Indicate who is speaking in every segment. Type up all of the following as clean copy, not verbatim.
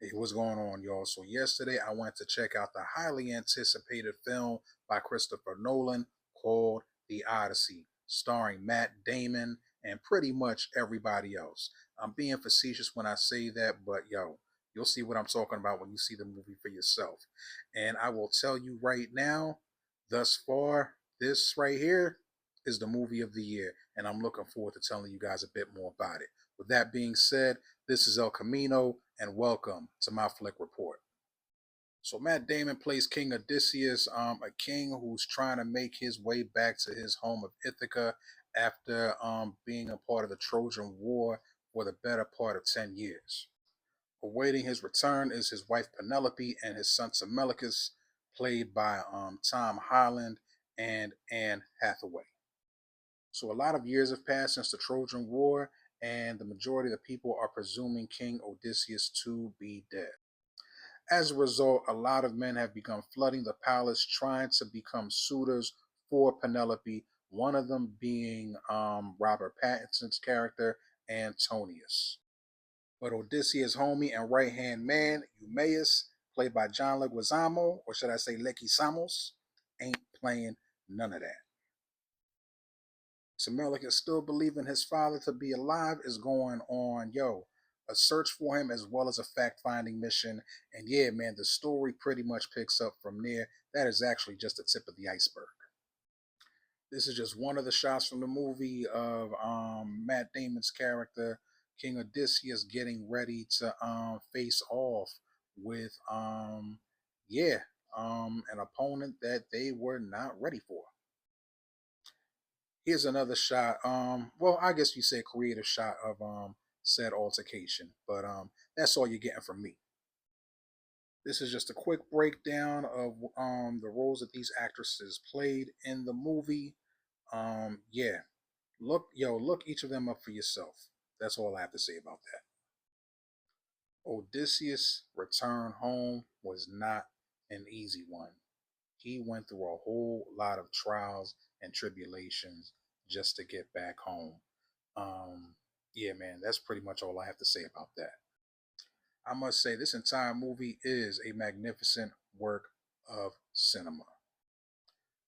Speaker 1: Hey, what's going on, y'all? So yesterday I went to check out the highly anticipated film by Christopher Nolan called The Odyssey, starring Matt Damon and pretty much everybody else. I'm being facetious when I say that, but yo, you'll see what I'm talking about when you see the movie for yourself. And I will tell you right now, thus far, this right here is the movie of the year, and I'm looking forward to telling you guys a bit more about it. With that being said, this is El Camino, and welcome to my Flick Report. So Matt Damon plays King Odysseus, a king who's trying to make his way back to his home of Ithaca after being a part of the Trojan War for the better part of 10 years. Awaiting his return is his wife Penelope and his son Telemachus, played by Tom Holland and Anne Hathaway. So a lot of years have passed since the Trojan War, and the majority of the people are presuming King Odysseus to be dead. As a result, a lot of men have begun flooding the palace trying to become suitors for Penelope, one of them being Robert Pattinson's character, Antonius. But Odysseus' homie and right hand man, Eumaeus, played by John Leguizamo, or should I say Leguizamos, ain't playing none of that. Samelik is still believing his father to be alive is going on, a search for him as well as a fact finding mission. And yeah, man, the story pretty much picks up from there. That is actually just the tip of the iceberg. This is just one of the shots from the movie of Matt Damon's character, King Odysseus, getting ready to face off with, yeah, an opponent that they were not ready for. Here's another shot. Well, I guess you say creative shot of said altercation, but that's all you're getting from me. This is just a quick breakdown of the roles that these actresses played in the movie. Yeah, look each of them up for yourself. That's all I have to say about that. Odysseus' return home was not an easy one. He went through a whole lot of trials and tribulations just to get back home. Um, yeah, man, that's pretty much all I have to say about that. I must say, this entire movie is a magnificent work of cinema.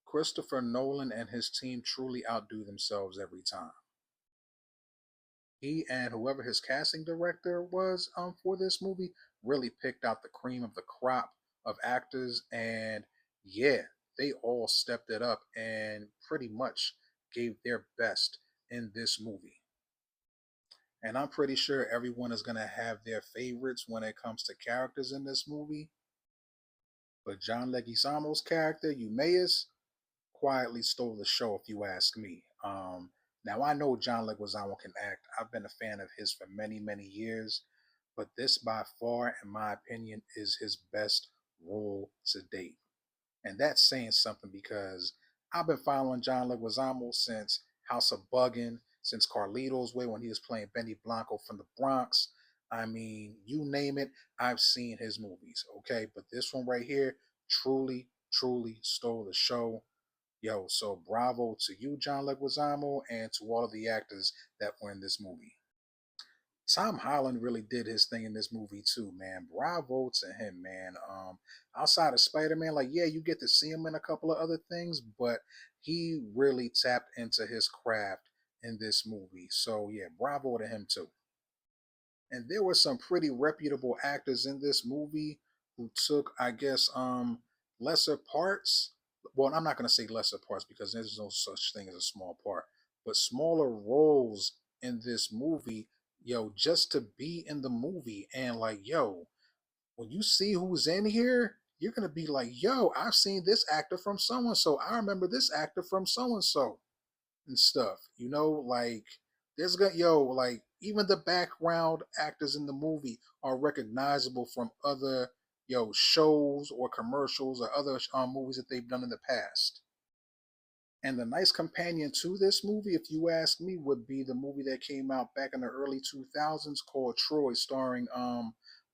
Speaker 1: Christopher Nolan and his team truly outdo themselves every time. He and whoever his casting director was for this movie really picked out the cream of the crop of actors, and yeah, they all stepped it up and pretty much gave their best in this movie. And I'm pretty sure everyone is going to have their favorites when it comes to characters in this movie, but John Leguizamo's character Eumaeus quietly stole the show, if you ask me. Now I know John Leguizamo can act. I've been a fan of his for many, many years, but this by far, in my opinion, is his best role to date. And that's saying something because I've been following John Leguizamo since House of Buggin', since Carlito's Way when he was playing Benny Blanco from the Bronx. I mean, you name it, I've seen his movies. Okay, but this one right here truly, truly stole the show. Yo, so bravo to you, John Leguizamo, and to all of the actors that were in this movie. Tom Holland really did his thing in this movie too, man. Bravo to him, man. Outside of Spider-Man, like yeah, you get to see him in a couple of other things, but he really tapped into his craft in this movie. So yeah, bravo to him too. And there were some pretty reputable actors in this movie who took, I guess, lesser parts. Well, I'm not going to say lesser parts because there's no such thing as a small part, but smaller roles in this movie, just to be in the movie. And like, when you see who's in here, you're going to be like, I've seen this actor from so and so. I remember this actor from so and so and stuff. Like there's gonna like even the background actors in the movie are recognizable from other shows or commercials or other movies that they've done in the past. And the nice companion to this movie, if you ask me, would be the movie that came out back in the early 2000s called Troy, starring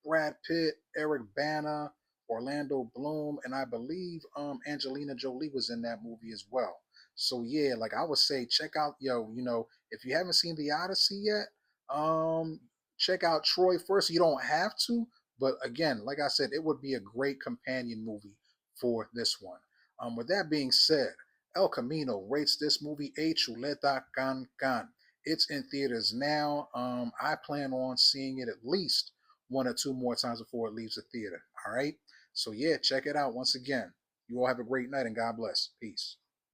Speaker 1: Brad Pitt, Eric Bana, Orlando Bloom, and I believe Angelina Jolie was in that movie as well. So yeah, like I would say, check out if you haven't seen The Odyssey yet, check out Troy first. You don't have to, But again, like I said, it would be a great companion movie for this one. With that being said, El Camino rates this movie a chuleta can can. It's in theaters now. I plan on seeing it at least one or two more times before it leaves the theater. All right. So yeah, check it out once again. You all have a great night and God bless. Peace.